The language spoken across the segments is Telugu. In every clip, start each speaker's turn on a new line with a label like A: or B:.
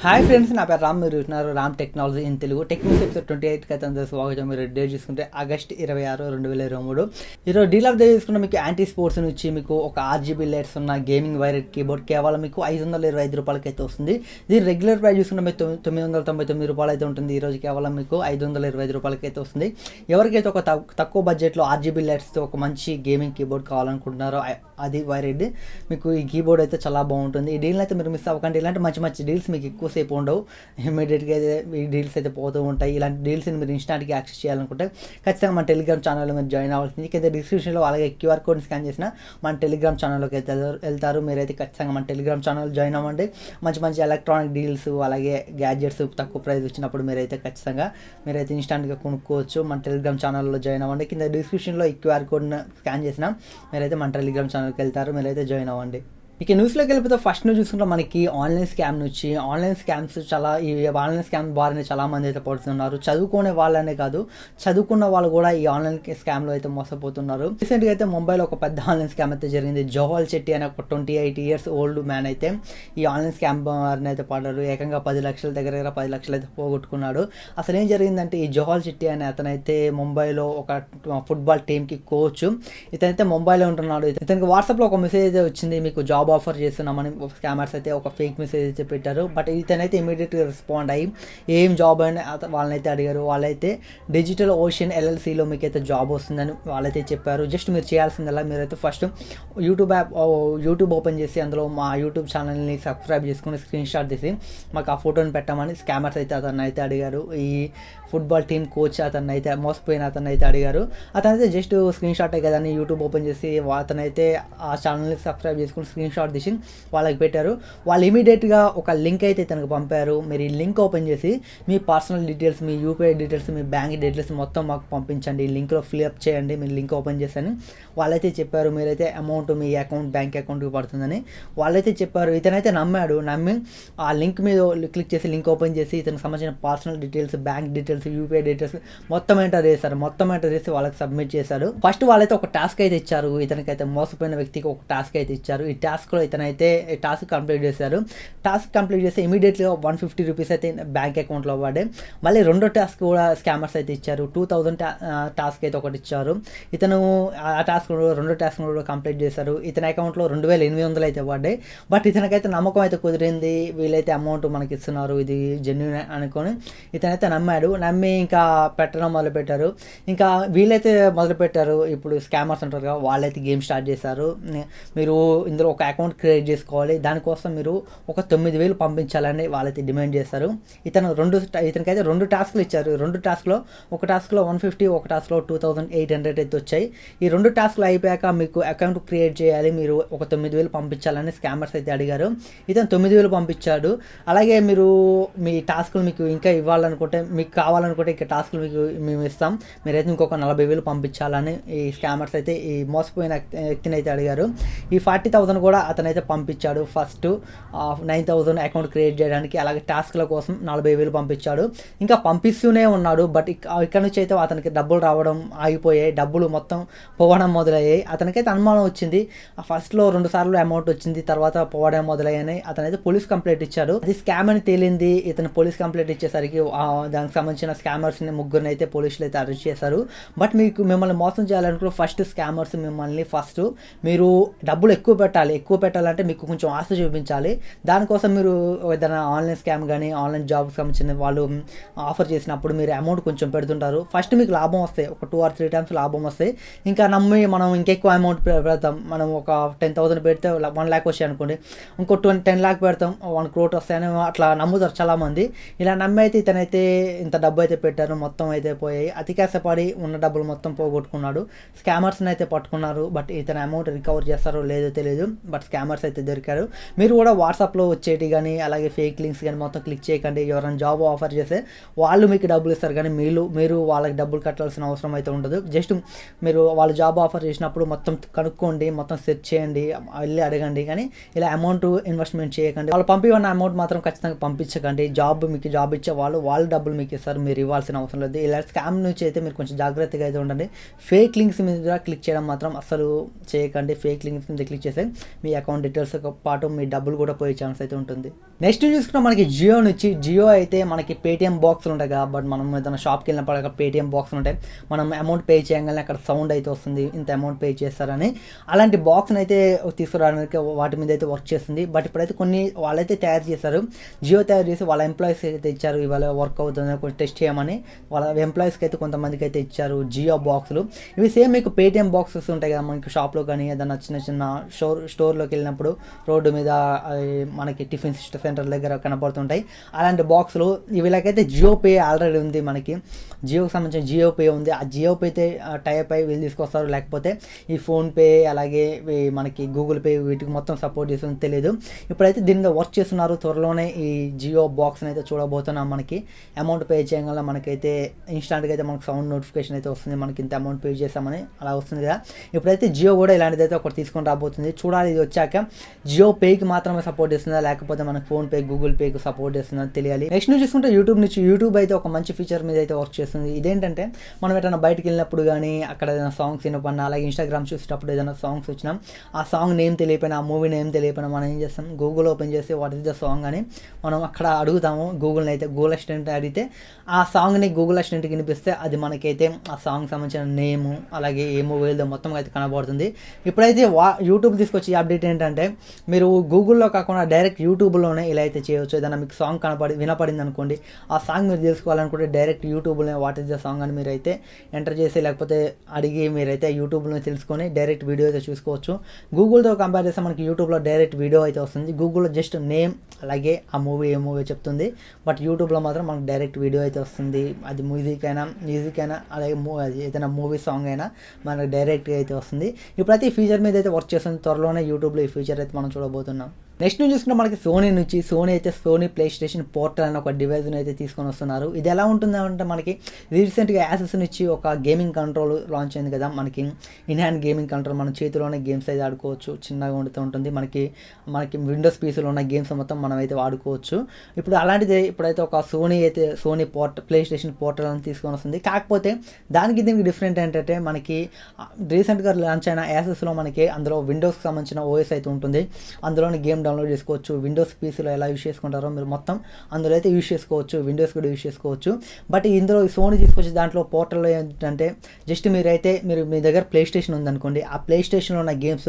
A: హాయ్ ఫ్రెండ్స్, నా పేరు రామ్. మీరు చూస్తున్నారు Ram technology in Telugu. Techniques episode 28కి అయితే అందరూ స్వాగతం. మీరు డేట్ చూసుకుంటే ఆగస్ట్ 26, 2023. ఈరోజు డీల్ ఆఫ్ డే చూసుకుంటే మీకు యాంటీ స్పోర్ట్స్ నుంచి మీకు ఒక RGB లైట్స్ ఉన్న గేమింగ్ వైరెడ్ కీబోర్డ్ కేవలం మీకు 525 రూపాయలకి అయితే వస్తుంది. దీని రెగ్యులర్ ప్రైస్ చూసుకుంటే మీకు 999 రూపాయలు అయితే ఉంటుంది. ఈ రోజు కేవలం మీకు 525 రూపాయలకి అయితే వస్తుంది. ఎవరికైతే ఒక తక్కువ బడ్జెట్లో RGB లైట్స్తో ఒక మంచి గేమింగ్ కీబోర్డ్ కావాలనుకుంటున్నారో అది వైరెడ్, మీకు ఈ కీబోర్డ్ అయితే చాలా బాగుంటుంది. ఈ డీల్ అయితే మీరు మిస్ అవ్వకండి. ఇలాంటి మంచి మంచి డీల్స్ మీకు ఎక్కువసేపు ఉండవు, ఇమీడియట్గా అయితే ఈ డీల్స్ అయితే పోతూ ఉంటాయి. ఇలాంటి డీల్స్ని మీరు ఇన్స్టాంట్గా యాక్సెస్ చేయాలనుకుంటే ఖచ్చితంగా మన టెలిగ్రామ్ ఛానల్లో మీరు జాయిన్ అవ్వాల్సింది. కింద డిస్క్రిప్షన్లో అలాగే QR కోడ్ని స్కాన్ చేసిన మన టెలిగ్రామ్ ఛానల్లోకి అయితే వెళ్తారు. మీరైతే ఖచ్చితంగా మన టెలిగ్రామ్ ఛానల్ జాయిన్ అవ్వండి. మంచి మంచి ఎలక్ట్రానిక్ డీల్స్ అలాగే గ్యాడ్జెట్స్ తక్కువ ప్రైస్ వచ్చినప్పుడు మీరైతే ఖచ్చితంగా ఇన్స్టాంట్గా కొనుక్కోవచ్చు. మన టెలిగ్రామ్ ఛానల్లో జాయిన్ అవ్వండి. కింద డిస్క్రిప్షన్లో ఈ QR కోడ్ని స్కాన్ చేసిన మీరైతే మన టెలిగ్రామ్ ఛానల్కి వెళ్తారు. మీరైతే జాయిన్ అవ్వండి. ఇక న్యూస్లోకి వెళ్ళిపోతే ఫస్ట్ న్యూస్ చూసుకుంటే మనకి ఆన్లైన్ స్కామ్ నుంచి ఆన్లైన్ స్కామ్స్ ఈ ఆన్లైన్ స్కామ్ బాగానే చాలా మంది అయితే పడుతున్నారు. చదువుకునే వాళ్ళనే కాదు, చదువుకున్న వాళ్ళు కూడా ఈ ఆన్లైన్ స్కామ్లో అయితే మోసపోతున్నారు. రీసెంట్గా అయితే ముంబైలో ఒక పెద్ద ఆన్లైన్ స్కామ్ అయితే జరిగింది. జోహల్ చెట్టి అనే ఒక 28 years ఓల్డ్ మ్యాన్ అయితే ఈ ఆన్లైన్ స్కామ్ బారిన అయితే పడ్డారు. ఏకంగా 10 లక్షల దగ్గర 10 లక్షలు అయితే పోగొట్టుకున్నాడు. అసలు ఏం జరిగిందంటే ఈ జోహల్ చెట్టి అనే అతనైతే ముంబైలో ఒక ఫుట్బాల్ టీంకి కోచ్. ఇతనైతే ముంబైలో ఉంటున్నాడు. ఇతనికి వాట్సాప్లో ఒక మెసేజ్ అయితే వచ్చింది, మీకు జాబ్ ఆఫర్ చేస్తున్నామని. స్కామర్స్ అయితే ఒక ఫేక్ మెసేజ్ అయితే పెట్టారు. బట్ ఇతనైతే ఇమీడియట్గా రెస్పాండ్ అయ్యి ఏం జాబ్ అని వాళ్ళనైతే అడిగారు. వాళ్ళైతే డిజిటల్ ఓషన్ LLCలో మీకైతే జాబ్ వస్తుందని వాళ్ళైతే చెప్పారు. జస్ట్ మీరు చేయాల్సిందల్లా మీరైతే ఫస్ట్ యూట్యూబ్ ఓపెన్ చేసి అందులో మా యూట్యూబ్ ఛానల్ని సబ్స్క్రైబ్ చేసుకుని స్క్రీన్ షాట్ తీసి మాకు ఆ ఫోటోని పెట్టమని స్కామర్స్ అయితే అతన్ని అయితే అడిగారు. ఈ ఫుట్బాల్ టీమ్ కోచ్ అతన్ని అయితే మోసపోయిన అతన్ని అయితే అడిగారు. అతనైతే జస్ట్ స్క్రీన్ షాటే కదా అని యూట్యూబ్ ఓపెన్ చేసి అతనైతే ఆ ఛానల్ని సబ్స్క్రైబ్ చేసుకుని స్క్రీన్ షాట్ తీసి వాళ్ళకి పెట్టారు. వాళ్ళు ఇమీడియట్గా ఒక లింక్ అయితే తనకు పంపారు. మీరు ఈ లింక్ ఓపెన్ చేసి మీ పర్సనల్ డీటెయిల్స్, మీ UPI డీటెయిల్స్, మీ బ్యాంక్ డీటెయిల్స్ మొత్తం మాకు పంపించండి, ఈ లింక్లో ఫిల్అప్ చేయండి, మీరు లింక్ ఓపెన్ చేశాను వాళ్ళైతే చెప్పారు. మీరైతే అమౌంట్ మీ బ్యాంక్ అకౌంట్కి పడుతుందని వాళ్ళైతే చెప్పారు. ఇతనైతే నమ్మి ఆ లింక్ మీద క్లిక్ చేసి లింక్ ఓపెన్ చేసి ఇతనికి సంబంధించిన personal details, bank details, UPI details మొత్తం ఎంటర్ చేసి వాళ్ళకి సబ్మిట్ చేశారు. ఫస్ట్ వాళ్ళైతే ఒక టాస్క్ అయితే ఇచ్చారు. ఇతనికైతే మోసపోయిన వ్యక్తికి ఒక టాస్క్ అయితే ఇచ్చారు. ఈ టాస్క్లో ఇతనైతే టాస్క్ కంప్లీట్ చేశారు. టాస్క్ కంప్లీట్ చేస్తే ఇమీడియట్గా 150 రూపీస్ అయితే బ్యాంక్ అకౌంట్లో పడ్డాయి. మళ్ళీ రెండో టాస్క్ కూడా స్కామర్స్ అయితే ఇచ్చారు. 2000 టాస్క్ అయితే ఒకటి ఇచ్చారు. ఇతను ఆ టాస్క్ రెండో టాస్క్ కూడా కంప్లీట్ చేశారు. ఇతని అకౌంట్లో 2800 అయితే పడ్డాయి. బట్ ఇతనికైతే నమ్మకం అయితే కుదిరింది, వీళ్ళైతే అమౌంట్ మనకి ఇస్తున్నారు, ఇది జెన్యూన్ అనుకొని ఇతనైతే నమ్మి ఇంకా పెట్టడం మొదలుపెట్టారు. ఇంకా వీళ్ళైతే మొదలుపెట్టారు. ఇప్పుడు స్కామర్స్ ఉంటారు కదా, వాళ్ళైతే గేమ్ స్టార్ట్ చేశారు. మీరు ఇందులో ఒక అకౌంట్ క్రియేట్ చేసుకోవాలి, దానికోసం మీరు ఒక 9000 పంపించాలని వాళ్ళైతే డిమాండ్ చేస్తారు. ఇతనికైతే 2 టాస్క్లు ఇచ్చారు. 2 టాస్క్లో ఒక టాస్క్లో 150, ఒక టాస్క్లో 2800 అయితే వచ్చాయి. ఈ 2 టాస్క్లు అయిపోయాక మీకు అకౌంట్ క్రియేట్ చేయాలి, మీరు ఒక 9000 పంపించాలని స్కామర్స్ అయితే అడిగారు. ఇతను 9000 పంపించాడు. అలాగే మీరు మీ టాస్క్లు మీకు ఇంకా ఇవ్వాలనుకుంటే, మీకు కావాలనుకుంటే ఇంకా టాస్క్లు మీకు మేము ఇస్తాం, మీరైతే ఇంకొక 40,000 పంపించాలని ఈ స్కామర్స్ అయితే ఈ మోసపోయిన వ్యక్తిని అయితే అడిగారు. ఈ 40,000 కూడా అతనైతే పంపించాడు. ఫస్ట్ 9,000 అకౌంట్ క్రియేట్ చేయడానికి, అలాగే టాస్క్ల కోసం 40,000 పంపించాడు. ఇంకా పంపిస్తూనే ఉన్నాడు. బట్ ఇక్కడ నుంచి అయితే అతనికి డబ్బులు రావడం ఆగిపోయాయి, డబ్బులు మొత్తం పోవడం మొదలయ్యాయి. అతనికైతే అనుమానం వచ్చింది. ఫస్ట్లో 2 సార్లు అమౌంట్ వచ్చింది, తర్వాత పోవడం మొదలయ్యాయి. అతనైతే పోలీస్ కంప్లైంట్ ఇచ్చాడు. అది స్కామ్ అని తేలింది. ఇతను పోలీస్ కంప్లైంట్ ఇచ్చేసరికి దానికి సంబంధించిన స్కామర్స్ని 3 అయితే పోలీసులు అయితే అరెస్ట్ చేశారు. బట్ మిమ్మల్ని మోసం చేయాలనుకుంటే ఫస్ట్ స్కామర్స్ మిమ్మల్ని మీరు డబ్బులు ఎక్కువ పెట్టాలంటే మీకు కొంచెం ఆశ చూపించాలి. దానికోసం మీరు ఏదైనా ఆన్లైన్ స్కామ్ కానీ ఆన్లైన్ జాబ్కి సంబంధించిన వాళ్ళు ఆఫర్ చేసినప్పుడు మీరు అమౌంట్ కొంచెం పెడుతుంటారు. ఫస్ట్ మీకు లాభం వస్తాయి, ఒక 2 or 3 times లాభం వస్తాయి. ఇంకా నమ్మి మనం ఇంకెక్కువ అమౌంట్ పెడతాం. మనం ఒక 10,000 పెడితే 1 lakh వచ్చాయి అనుకోండి, ఇంకో 10 lakh పెడతాం, 1 crore వస్తాయని అట్లా నమ్ముతారు చాలామంది. ఇలా నమ్మి అయితే ఇతనైతే ఇంత డబ్బు అయితే పెట్టారు, మొత్తం అయితే పోయాయి. అతి కష్టపడి ఉన్న డబ్బులు మొత్తం పోగొట్టుకున్నాడు. స్కామర్స్ని అయితే పట్టుకున్నారు. బట్ ఇతని అమౌంట్ రికవర్ చేస్తారో లేదో తెలియదు. బట్ స్కామర్స్ అయితే దొరికారు. మీరు కూడా వాట్సాప్లో వచ్చేటి కానీ అలాగే ఫేక్ లింక్స్ కానీ మొత్తం క్లిక్ చేయకండి. ఎవరైనా జాబ్ ఆఫర్ చేస్తే వాళ్ళు మీకు డబ్బులు ఇస్తారు, కానీ మీరు వాళ్ళకి డబ్బులు కట్టాల్సిన అవసరం అయితే ఉండదు. జస్ట్ మీరు వాళ్ళు జాబ్ ఆఫర్ చేసినప్పుడు మొత్తం కనుక్కోండి, మొత్తం సెర్చ్ చేయండి, వెళ్ళి అడగండి. కానీ ఇలా అమౌంట్ ఇన్వెస్ట్మెంట్ చేయకండి. వాళ్ళు పంపివన్న అమౌంట్ మాత్రం ఖచ్చితంగా పంపించకండి. మీకు జాబ్ ఇచ్చే వాళ్ళు డబ్బులు మీకు ఇస్తారు, మీరు ఇవ్వాల్సిన అవసరం లేదు. ఇలా స్కామ్ నుంచి అయితే మీరు కొంచెం జాగ్రత్తగా అయితే ఉండండి. ఫేక్ లింక్స్ మీద క్లిక్ చేయడం మాత్రం అసలు చేయకండి. ఫేక్ లింక్స్ మీద క్లిక్ చేస్తే మీ అకౌంట్ డీటెయిల్స్తో పాటు మీ డబ్బులు కూడా పోయే ఛాన్స్ అయితే ఉంటుంది. నెక్స్ట్ చూసుకుంటే మనకి జియో నుంచి, జియో అయితే మనకి పేటీఎం బాక్సులు ఉంటాయి కదా, బట్ మనం ఏదైనా షాప్కి వెళ్ళినప్పుడు అక్కడ పేటీఎం బాక్సులు ఉంటాయి, మనం అమౌంట్ పే చేయగానే అక్కడ సౌండ్ అయితే వస్తుంది ఇంత అమౌంట్ పే చేస్తారని. అలాంటి బాక్స్ని అయితే తీసుకురావడానికి వాటి మీద అయితే వర్క్ చేస్తుంది. బట్ ఇప్పుడైతే కొన్ని వాళ్ళైతే తయారు చేశారు, జియో తయారు చేసి వాళ్ళ ఎంప్లాయీస్ అయితే ఇచ్చారు, ఇవాళ వర్క్ అవుతుంది కొంచెం టెస్ట్ చేయమని వాళ్ళ ఎంప్లాయీస్కి అయితే కొంతమందికి అయితే ఇచ్చారు జియో బాక్సులు. ఇవి సేమ్ మీకు పేటీఎం బాక్సెస్ ఉంటాయి కదా మనకి షాప్లో కానీ ఏదైనా చిన్న చిన్న స్టోర్లోకి వెళ్ళినప్పుడు రోడ్డు మీద మనకి టిఫిన్ సెంటర్ దగ్గర కనపడుతుంటాయి అలాంటి బాక్సులు. వీళ్ళకైతే జియో పే ఆల్రెడీ ఉంది, మనకి జియోకి సంబంధించిన జియో పే ఉంది. ఆ జియో పే అయితే టైప్ అయి వీళ్ళు తీసుకొస్తారు, లేకపోతే ఈ ఫోన్పే అలాగే మనకి గూగుల్ పే వీటికి మొత్తం సపోర్ట్ చేస్తుందో తెలియదు. ఇప్పుడైతే దీని మీద వర్క్ చేస్తున్నారు, త్వరలోనే ఈ జియో బాక్స్ని అయితే చూడబోతున్నాం. మనకి అమౌంట్ పే చేయగల మనకైతే ఇన్స్టాంట్గా అయితే మనకు సౌండ్ నోటిఫికేషన్ అయితే వస్తుంది, మనకి ఇంత అమౌంట్ పే చేస్తామని అలా వస్తుంది కదా. ఇప్పుడైతే జియో కూడా ఇలాంటిది అయితే ఒకటి తీసుకొని రాబోతుంది, చూడాలి ఇది వచ్చాక జియో పేకి మాత్రమే సపోర్ట్ చేస్తుందా లేకపోతే మనకు ఫోన్పే గూగుల్ పేకి సపోర్ట్ చేస్తుందా తెలియాలి. నెక్స్ట్ నుంచి చూసుకుంటే యూట్యూబ్ నుంచి, యూట్యూబ్ అయితే ఒక మంచి ఫీచర్ మీద అయితే వర్క్ చేస్తుంది. ఇదేంటంటే మనం ఏదైనా బయటకు వెళ్ళినప్పుడు కానీ అక్కడ ఏదైనా సాంగ్స్ వినపడినా అలాగే ఇన్స్టాగ్రామ్ చూసేటప్పుడు ఏదైనా సాంగ్స్ వచ్చినా ఆ సాంగ్ నేమ్ తెలియపోయినా ఆ మూవీ నేమ్ తెలియపోయినా మనం ఏం చేస్తాం, గూగుల్ ఓపెన్ చేసి వాట్ ఇస్ ద సాంగ్ అని మనం అక్కడ అడుగుతాము గూగుల్ని అయితే. గూగుల్ అసిస్టెంట్ అడిగితే ఆ సాంగ్ని గూగుల్ అసిస్టెంట్కి వినిపిస్తే అది మనకైతే ఆ సాంగ్ సంబంధించిన నేము అలాగే ఏ మూవీలో మొత్తం అయితే కనబడుతుంది. ఇప్పుడైతే యూట్యూబ్ తీసుకొచ్చి అప్డేట్ ఏంటంటే మీరు గూగుల్లో కాకుండా డైరెక్ట్ యూట్యూబ్లోనే ఇలా అయితే చేయవచ్చు. ఏదైనా మీకు సాంగ్ వినపడింది అనుకోండి, ఆ సాంగ్ మీరు తెలుసుకోవాలనుకుంటే డైరెక్ట్ యూట్యూబ్లోనే వాట్ ఇస్ ద సాంగ్ అని మీరైతే ఎంటర్ చేసి లేకపోతే అడిగి మీరైతే యూట్యూబ్లో తెలుసుకొని డైరెక్ట్ వీడియో అయితే చూసుకోవచ్చు. గూగుల్తో కంపేర్ చేస్తే మనకి యూట్యూబ్లో డైరెక్ట్ వీడియో అయితే వస్తుంది, గూగుల్లో జస్ట్ నేమ్ అలాగే ఆ మూవీ ఏ మూవీ చెప్తుంది, బట్ యూట్యూబ్లో మాత్రం మనకు డైరెక్ట్ వీడియో అయితే వస్తుంది. అది మ్యూజిక్ అయినా అలాగే ఏదైనా మూవీ సాంగ్ అయినా మనకు డైరెక్ట్గా అయితే వస్తుంది. ఇప్పుడైతే ఈ ఫీచర్ మీద అయితే వర్క్ చేస్తుంది, త్వరలోనే యూట్యూబ్లో ఈ ఫీచర్ అయితే మనం చూడబోతున్నాం. నెక్స్ట్ నుంచి చూసుకుంటే మనకి సోనీ నుంచి, సోనీ అయితే సోనీ ప్లే స్టేషన్ పోర్టల్ అనే ఒక డివైస్ని అయితే తీసుకొని వస్తున్నారు. ఇది ఎలా ఉంటుందంటే మనకి రీసెంట్గా యాసెస్ నుంచి ఒక గేమింగ్ కంట్రోల్ లాంచ్ అయింది కదా, మనకి ఇన్ హ్యాండ్ గేమింగ్ కంట్రోల్, మన చేతిలోనే గేమ్స్ అయితే ఆడుకోవచ్చు, చిన్నగా ఉండుతూ ఉంటుంది. మనకి విండోస్ పీసీలో ఉన్న గేమ్స్ మొత్తం మనం అయితే వాడుకోవచ్చు. ఇప్పుడు అలాంటిది ఇప్పుడైతే ఒక సోనీ ప్లే స్టేషన్ పోర్టల్ అని తీసుకొని వస్తుంది. కాకపోతే దీనికి డిఫరెంట్ ఏంటంటే మనకి రీసెంట్గా లాంచ్ అయిన యాసెస్లో మనకి అందులో విండోస్కి సంబంధించిన ఓఎస్ అయితే ఉంటుంది, అందులోని గేమ్ డౌన్లోడ్ చేసుకోవచ్చు. విండోస్ పీసీలో ఎలా యూస్ చేసుకుంటారో మీరు మొత్తం అందులో అయితే యూస్ చేసుకోవచ్చు, విండోస్ కూడా యూస్ చేసుకోవచ్చు. బట్ ఇందులో సోనీ తీసుకొచ్చి దాంట్లో పోర్టల్లో ఏంటంటే జస్ట్ మీ దగ్గర ప్లే స్టేషన్ ఉందనుకోండి, ఆ ప్లే స్టేషన్లో ఉన్న గేమ్స్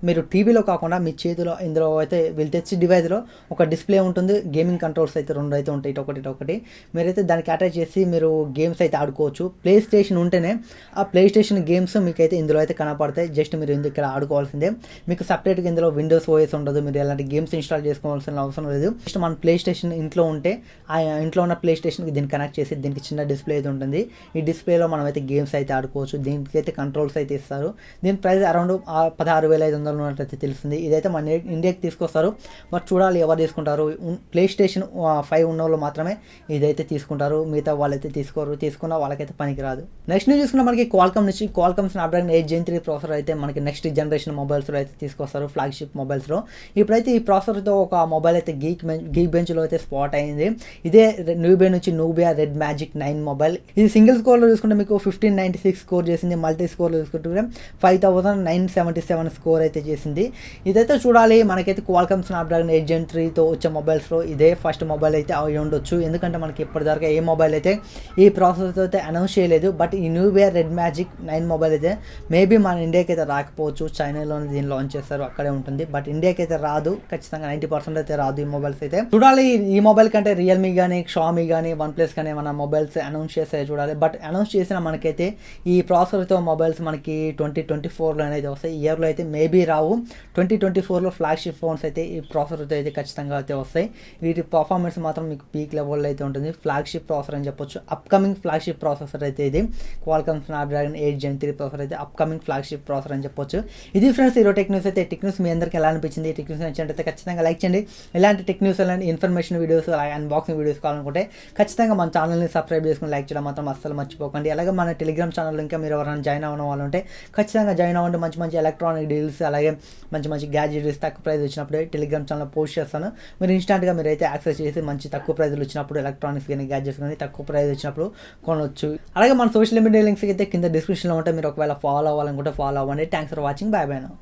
A: మీరు టీవీలో కాకుండా మీ చేతిలో ఇందులో అయితే వీళ్ళు తెచ్చి డివైస్లో ఒక డిస్ప్లే ఉంటుంది, గేమింగ్ కంట్రోల్స్ అయితే 2 అయితే ఉంటాయి, ఒకటి మీరైతే దానికి అటాచ్ చేసి మీరు గేమ్స్ అయితే ఆడుకోవచ్చు. ప్లే స్టేషన్ ఉంటేనే ఆ ప్లే స్టేషన్ గేమ్స్ మీకైతే ఇందులో అయితే కనపడతాయి, జస్ట్ మీరు ఇక్కడ ఆడుకోవాల్సిందే. మీకు సపరేట్గా ఇందులో విండోస్ ఓఎస్ ఉండదు, మీరు ఎలాంటి గేమ్స్ ఇన్స్టాల్ చేసుకోవాల్సిన అవసరం లేదు. జస్ట్ మన ప్లే స్టేషన్ ఇంట్లో ఉంటే ఆ ఇంట్లో ఉన్న ప్లే స్టేషన్కి దీన్ని కనెక్ట్ చేసి దీనికి చిన్న డిస్ప్లే అయితే ఉంటుంది, ఈ డిస్ప్లేలో మనం అయితే గేమ్స్ అయితే ఆడుకోవచ్చు. దీనికి అయితే కంట్రోల్స్ అయితే ఇస్తారు. దీని ప్రైస్ అరౌండ్ 16,500 ఉన్నట్లయితే తెలుస్తుంది. ఇదైతే మన ఇండియాకి తీసుకొస్తారు, బట్ చూడాలి ఎవరు తీసుకుంటారు. ప్లే స్టేషన్ 5 ఉన్న వాళ్ళు మాత్రమే ఇదైతే తీసుకుంటారు, మిగతా వాళ్ళైతే తీసుకున్న వాళ్ళకైతే పనికి రాదు. నెక్స్ట్ చూసుకున్న మనకి క్వాల్కమ్ నుంచి, క్వాల్కమ్ స్నాప్డ్రాగన్ 8 Gen 3 ప్రాసెసర్ అయితే మనకి నెక్స్ట్ జనరేషన్ మొబైల్స్లో అయితే తీసుకొస్తారు, ఫ్లాగ్షిప్ మొబైల్స్లో. ఇప్పుడైతే ఈ ప్రాసెసర్తో ఒక మొబైల్ అయితే గీక్ బెంచ్లో అయితే స్పాట్ అయింది. ఇదే నూబియా రెడ్ మ్యాజిక్ 9 మొబైల్. ఇది సింగిల్ స్కోర్లో చూసుకుంటే మీకు 1596 స్కోర్ చేసింది, మల్టీ స్కోర్లో చూసుకుంటే 5977 స్కోర్ అయితే చేసింది. ఇదైతే చూడాలి, మనకైతే క్వాల్కమ్ స్నాప్డ్రాగన్ 8 Gen 3తో వచ్చే మొబైల్స్లో ఇదే ఫస్ట్ మొబైల్ అయితే అయి ఉండొచ్చు, ఎందుకంటే మనకి ఇప్పటిదాకా ఏ మొబైల్ అయితే ఈ ప్రాసెసర్తో అయితే అనౌన్స్ చేయలేదు. బట్ ఈ నూబియా రెడ్ మ్యాజిక్ 9 మొబైల్ అయితే మేబీ మన ఇండియాకి అయితే రాకపోవచ్చు, చైనాలోనే దీన్ని లాంచ్ చేస్తారు, అక్కడే ఉంటుంది. బట్ ఇండియాకి అయితే రాదు, ఖచ్చితంగా 90% అయితే రాదు ఈ మొబైల్స్ అయితే. చూడాలి ఈ మొబైల్ కంటే రియల్మీ కానీ షామీ కానీ వన్ ప్లస్ కానీ మన మొబైల్స్ అనౌన్స్ చేస్తే చూడాలి. బట్ అనౌన్స్ చేసిన మనకైతే ఈ ప్రాసెసర్తో మొబైల్స్ మనకి 2024లో అయితే వస్తాయి, ఇయర్లో అయితే మేబీ రావు. 2024లో ఫ్లాగ్షిప్ ఫోన్స్ అయితే ఈ ప్రాసెసర్తో అయితే ఖచ్చితంగా అయితే వస్తాయి. వీటి పర్ఫార్మెన్స్ మాత్రం మీకు పీక్ లెవెల్లో అయితే ఉంటుంది. ఫ్లాగ్షిప్ ప్రాసెసర్ అని చెప్పొచ్చు, అప్కమింగ్ ఫ్లాగ్షిప్ ప్రాసెసర్ అయితే ఇది క్వాల్కమ్ స్నాప్డ్రాగన్ 8 Gen 3 ప్రాసెసర్ అయితే అప్కమింగ్ ఫ్లాగ్షిప్ ప్రాసెసర్ అని చెప్పొచ్చు. ఇది ఫ్రెండ్స్ ఈరోజు టెక్ న్యూస్ అయితే. టెక్ న్యూస్ మీ అందరికీ ఎలా అనిపించింది? టెక్ న్యూస్ నచ్చినట్లయితే ఖచ్చితంగా లైక్ చేయండి. ఇలాంటి టెక్ న్యూస్ అలాంటి ఇన్ఫర్మేషన్ వీడియోస్ అలాగే అన్బాక్సింగ్ వీడియోస్ కావాలనుకుంటే ఖచ్చితంగా మన ఛానల్ని సబ్స్క్రైబ్ చేసుకుని లైక్ చేయడం మాత్రం అస్సలు మర్చిపోకండి. అలాగే మన టెలిగ్రామ్ ఛానల్ ఇంకా మీరు ఎవరైనా జాయిన్ అవ్వడం వాళ్ళు ఉంటే ఖచ్చితంగా జాయిన్ అవ్వండి. మంచి ఎలక్ట్రానిక్ డీల్స్ అలాగే మంచి గ్యాడ్జెట్స్ తక్కువ ప్రైస్ వచ్చినప్పుడు టెలిగ్రామ్ ఛానల్ పోస్ట్ చేస్తాను. మీరు ఇన్స్టాంట్గా మీరైతే యాక్సెస్ చేసి మంచి తక్కువ ప్రైజ్లు వచ్చినప్పుడు ఎలక్ట్రానిక్స్ కానీ గ్యాడ్జెట్స్ కానీ తక్కువ ప్రైస్ వచ్చినప్పుడు కొనవచ్చు. అలాగే మన సోషల్ మీడియా లింక్స్ అయితే కింద డిస్క్రిప్షన్లో ఉంటే మీరు ఒకవేళ ఫాలో అవ్వాలనుకుంటే ఫాలో అవ్వండి. Thanks for watching. By by now.